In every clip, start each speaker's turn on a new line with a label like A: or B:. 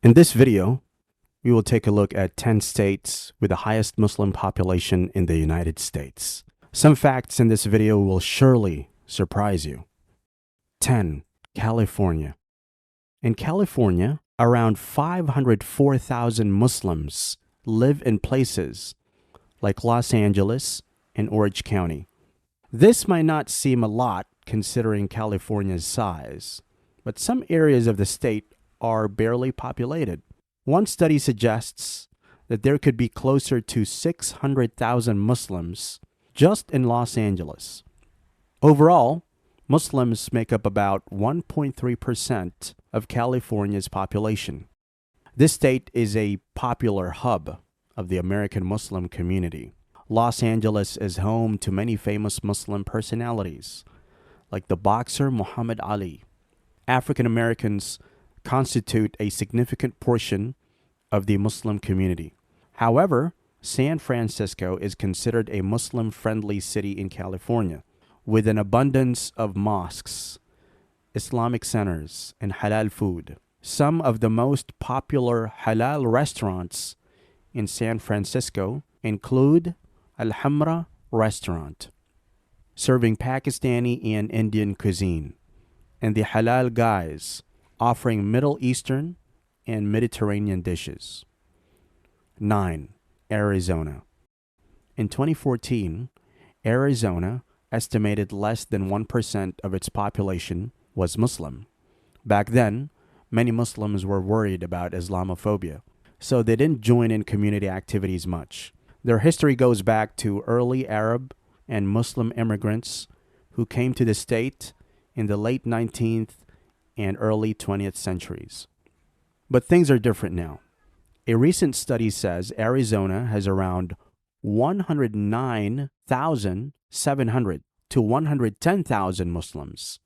A: In this video, we will take a look at 10 states with the highest Muslim population in the United States. Some facts in this video will surely surprise you. 10. California. In California, around 504,000 Muslims live in places like Los Angeles and Orange County. This might not seem a lot considering California's size, but some areas of the state are barely populated. One study suggests that there could be closer to 600,000 Muslims just in Los Angeles. Overall, Muslims make up about 1.3% of California's population. This state is a popular hub of the American Muslim community. Los Angeles is home to many famous Muslim personalities, like the boxer Muhammad Ali. African Americans constitute a significant portion of the Muslim community. However, San Francisco is considered a Muslim-friendly city in California, with an abundance of mosques, Islamic centers, and halal food. Some of the most popular halal restaurants in San Francisco include Al-Hamra Restaurant, serving Pakistani and Indian cuisine, and the Halal Guys, offering Middle Eastern and Mediterranean dishes. 9. Arizona. In 2014, Arizona estimated less than 1% of its population was Muslim. Back then, many Muslims were worried about Islamophobia, so they didn't join in community activities much. Their history goes back to early Arab and Muslim immigrants who came to the state in the late 19th and early 20th centuries. But things are different now. A recent study says Arizona has around 109,700 to 110,000 Muslims,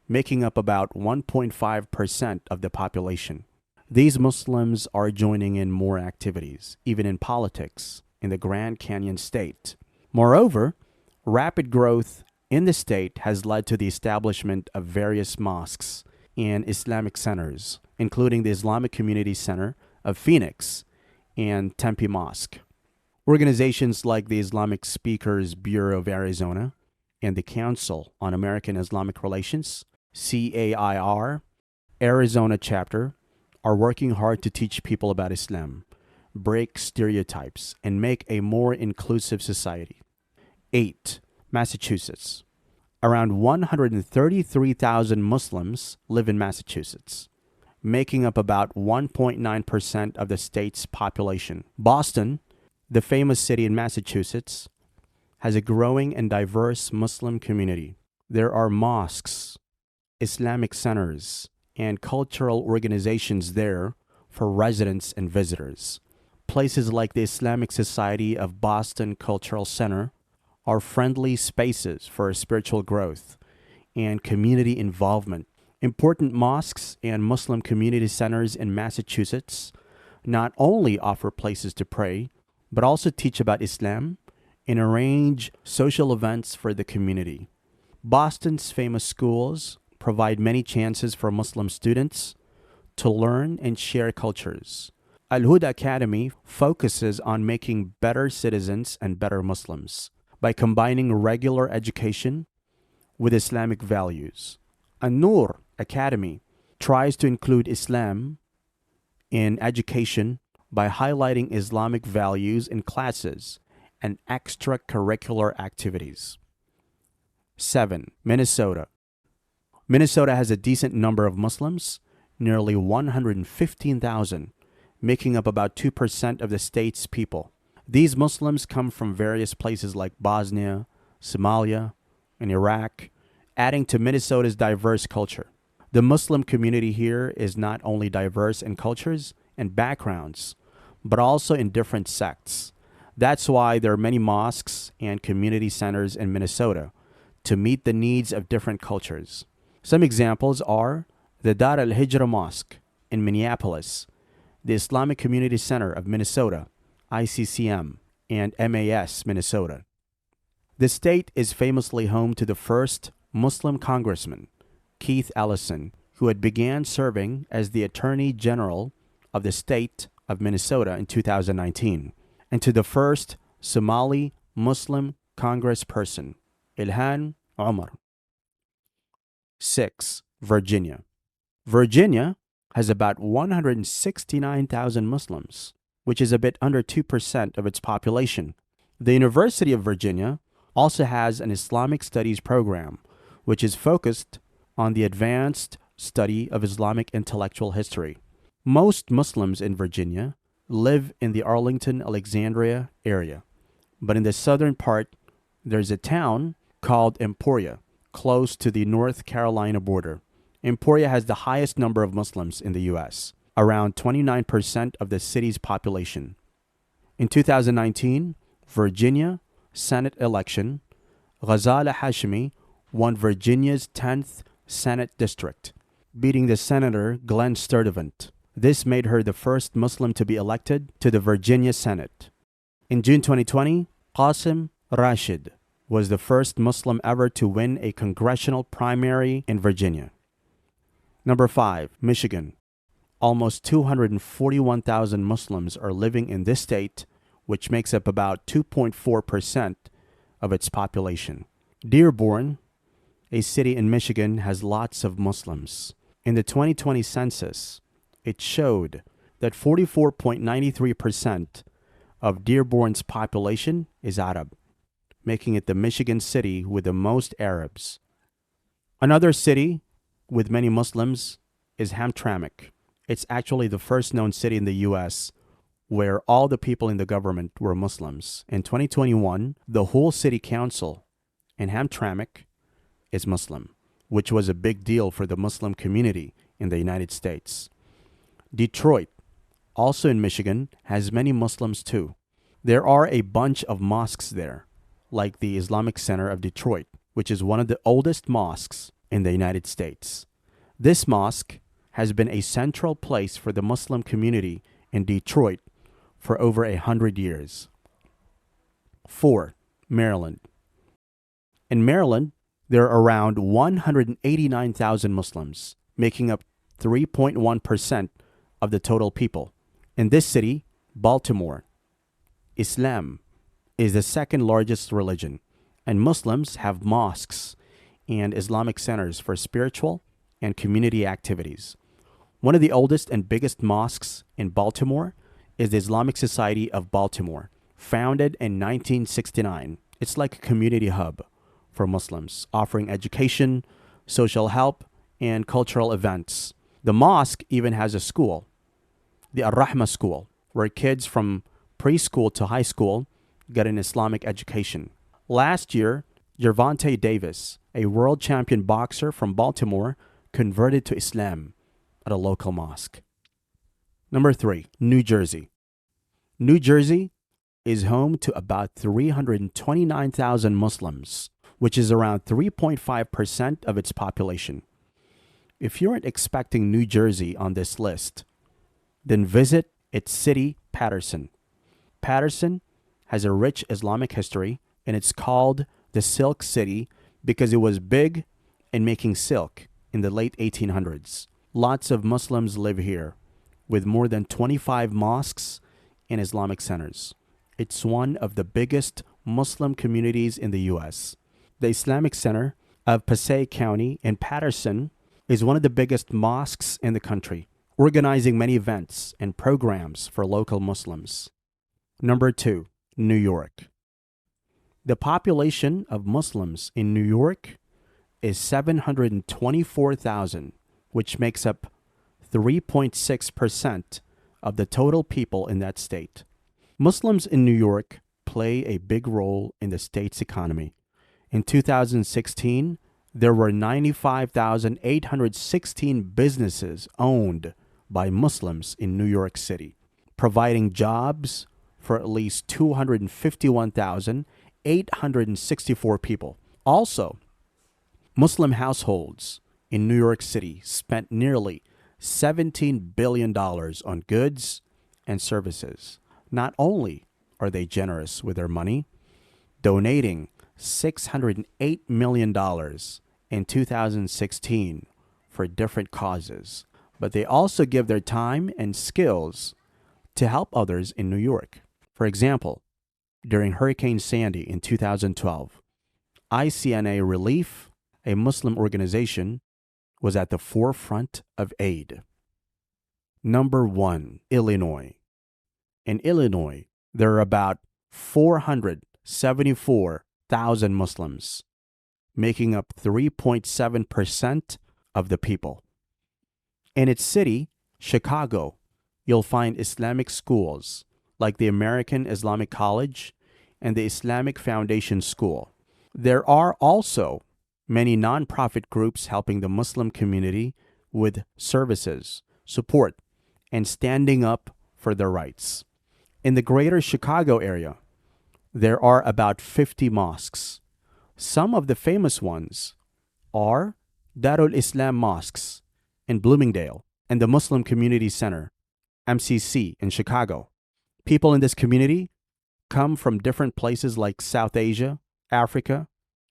A: making up about 1.5% of the population. These Muslims are joining in more activities, even in politics, in the Grand Canyon state. Moreover, rapid growth in the state has led to the establishment of various mosques and Islamic centers, including the Islamic Community Center of Phoenix and Tempe Mosque. Organizations like the Islamic Speakers Bureau of Arizona and the Council on American Islamic Relations, CAIR, Arizona chapter, are working hard to teach people about Islam, break stereotypes, and make a more inclusive society. 8. Massachusetts. Around 133,000 Muslims live in Massachusetts, making up about 1.9% of the state's population. Boston, the famous city in Massachusetts, has a growing and diverse Muslim community. There are mosques, Islamic centers, and cultural organizations there for residents and visitors. Places like the Islamic Society of Boston Cultural Center are friendly spaces for spiritual growth and community involvement. Important mosques and Muslim community centers in Massachusetts not only offer places to pray, but also teach about Islam and arrange social events for the community. Boston's famous schools provide many chances for Muslim students to learn and share cultures. Al-Huda Academy focuses on making better citizens and better Muslims by combining regular education with Islamic values. An-Nur Academy tries to include Islam in education by highlighting Islamic values in classes and extracurricular activities. 7. Minnesota. Minnesota has a decent number of Muslims, nearly 115,000, making up about 2% of the state's people. These Muslims come from various places like Bosnia, Somalia, and Iraq, adding to Minnesota's diverse culture. The Muslim community here is not only diverse in cultures and backgrounds, but also in different sects. That's why there are many mosques and community centers in Minnesota to meet the needs of different cultures. Some examples are the Dar al-Hijra Mosque in Minneapolis, the Islamic Community Center of Minnesota, ICCM, and MAS Minnesota. The state is famously home to the first Muslim congressman, Keith Ellison, who had began serving as the Attorney General of the state of Minnesota in 2019, and to the first Somali Muslim congressperson, Ilhan Omar. 6. Virginia. Virginia has about 169,000 Muslims, which is a bit under 2% of its population. The University of Virginia also has an Islamic studies program, which is focused on the advanced study of Islamic intellectual history. Most Muslims in Virginia live in the Arlington-Alexandria area, but in the southern part, there's a town called Emporia, close to the North Carolina border. Emporia has the highest number of Muslims in the U.S., around 29% of the city's population. In 2019, Virginia Senate election, Ghazala Hashmi won Virginia's 10th Senate district, beating the Senator Glenn Sturtevant. This made her the first Muslim to be elected to the Virginia Senate. In June 2020, Qasim Rashid was the first Muslim ever to win a congressional primary in Virginia. Number 5, Michigan. Almost 241,000 Muslims are living in this state, which makes up about 2.4% of its population. Dearborn, a city in Michigan, has lots of Muslims. In the 2020 census, it showed that 44.93% of Dearborn's population is Arab, making it the Michigan city with the most Arabs. Another city with many Muslims is Hamtramck. It's actually the first known city in the U.S. where all the people in the government were Muslims. In 2021, the whole city council in Hamtramck is Muslim, which was a big deal for the Muslim community in the United States. Detroit, also in Michigan, has many Muslims too. There are a bunch of mosques there, like the Islamic Center of Detroit, which is one of the oldest mosques in the United States. This mosque has been a central place for the Muslim community in Detroit for over 100 years. 4. Maryland. In Maryland, there are around 189,000 Muslims, making up 3.1% of the total people. In this city, Baltimore, Islam is the second largest religion, and Muslims have mosques and Islamic centers for spiritual and community activities. One of the oldest and biggest mosques in Baltimore is the Islamic Society of Baltimore, founded in 1969. It's like a community hub for Muslims, offering education, social help, and cultural events. The mosque even has a school, the Ar-Rahma School, where kids from preschool to high school get an Islamic education. Last year, Gervonta Davis, a world champion boxer from Baltimore, converted to Islam at a local mosque. Number 3, New Jersey. New Jersey is home to about 329,000 Muslims, which is around 3.5% of its population. If you aren't expecting New Jersey on this list, then visit its city, Paterson. Paterson has a rich Islamic history, and it's called the Silk City because it was big in making silk in the late 1800s. Lots of Muslims live here, with more than 25 mosques and Islamic centers. It's one of the biggest Muslim communities in the U.S. The Islamic Center of Passaic County in Paterson is one of the biggest mosques in the country, organizing many events and programs for local Muslims. Number 2, New York. The population of Muslims in New York is 724,000, which makes up 3.6% of the total people in that state. Muslims in New York play a big role in the state's economy. In 2016, there were 95,816 businesses owned by Muslims in New York City, providing jobs for at least 251,864 people. Also, Muslim households in New York City spent nearly $17 billion on goods and services. Not only are they generous with their money, donating $608 million in 2016 for different causes, but they also give their time and skills to help others in New York. For example, during Hurricane Sandy in 2012, ICNA Relief, a Muslim organization, was at the forefront of aid. Number 1, Illinois. In Illinois, there are about 474,000 Muslims, making up 3.7% of the people. In its city, Chicago, you'll find Islamic schools like the American Islamic College and the Islamic Foundation School. There are also many nonprofit groups helping the Muslim community with services, support, and standing up for their rights. In the greater Chicago area, there are about 50 mosques. Some of the famous ones are Darul Islam Mosques in Bloomingdale and the Muslim Community Center, MCC, in Chicago. People in this community come from different places like South Asia, Africa,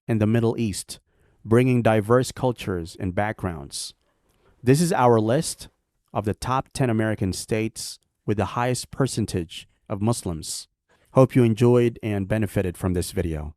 A: and the Middle East, bringing diverse cultures and backgrounds. This is our list of the top 10 American states with the highest percentage of Muslims. Hope you enjoyed and benefited from this video.